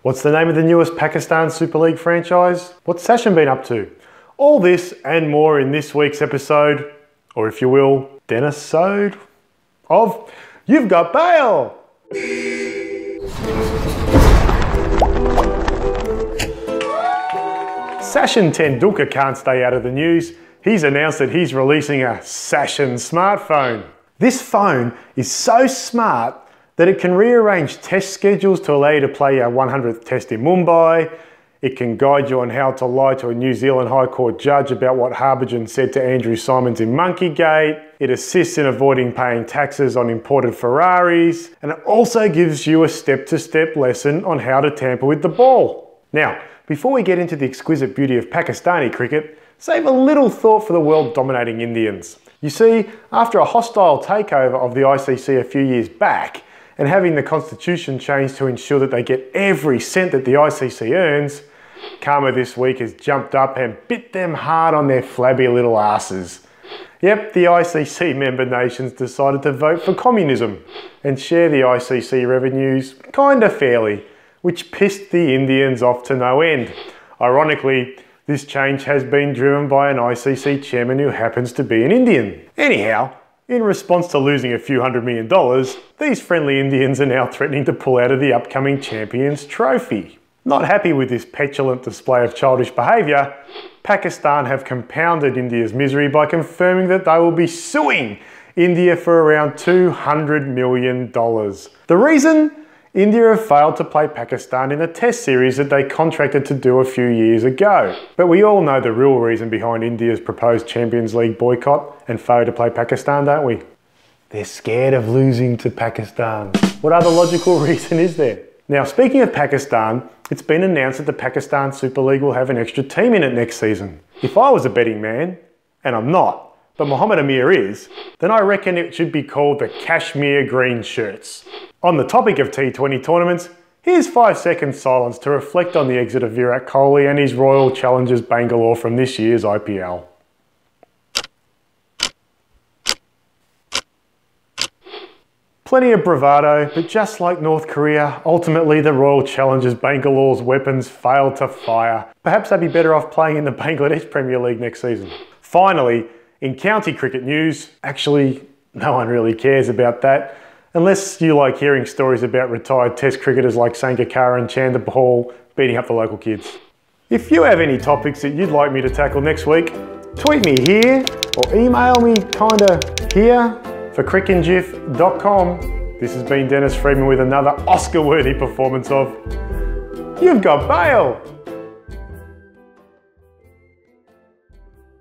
What's the name of the newest Pakistan Super League franchise? What's Sachin been up to? All this and more in this week's episode, or if you will, Dennis-sode of You've Got Bail! Sachin Tendulkar can't stay out of the news. He's announced that he's releasing a Sachin smartphone. This phone is so smart that it can rearrange test schedules to allow you to play your 100th test in Mumbai. It can guide you on how to lie to a New Zealand High Court judge about what Harbhajan said to Andrew Simons in Monkeygate. It assists in avoiding paying taxes on imported Ferraris. And it also gives you a step-to-step lesson on how to tamper with the ball. Now, before we get into the exquisite beauty of Pakistani cricket, save a little thought for the world dominating Indians. You see, after a hostile takeover of the ICC a few years back, and having the constitution changed to ensure that they get every cent that the ICC earns, Karma this week has jumped up and bit them hard on their flabby little asses. Yep, the ICC member nations decided to vote for communism and share the ICC revenues kinda fairly, which pissed the Indians off to no end. Ironically, this change has been driven by an ICC chairman who happens to be an Indian. Anyhow, in response to losing a few $100 million, these friendly Indians are now threatening to pull out of the upcoming Champions Trophy. Not happy with this petulant display of childish behaviour, Pakistan have compounded India's misery by confirming that they will be suing India for around $200 million. The reason? India have failed to play Pakistan in a test series that they contracted to do a few years ago. But we all know the real reason behind India's proposed Champions League boycott and failure to play Pakistan, don't we? They're scared of losing to Pakistan. What other logical reason is there? Now, speaking of Pakistan, it's been announced that the Pakistan Super League will have an extra team in it next season. If I was a betting man, and I'm not, but Muhammad Amir is, then I reckon it should be called the Kashmir Green Shirts. On the topic of T20 tournaments, here's 5 seconds silence to reflect on the exit of Virat Kohli and his Royal Challengers Bangalore from this year's IPL. Plenty of bravado, but just like North Korea, ultimately the Royal Challengers Bangalore's weapons failed to fire. Perhaps they'd be better off playing in the Bangladesh Premier League next season. Finally, in county cricket news, actually no one really cares about that, unless you like hearing stories about retired test cricketers like Sangakkara and Chanderpaul beating up the local kids. If you have any topics that you'd like me to tackle next week, tweet me here or email me kinda here for Cricingif.com. This has been Dennis Freedman with another Oscar-worthy performance of You've Got Bail!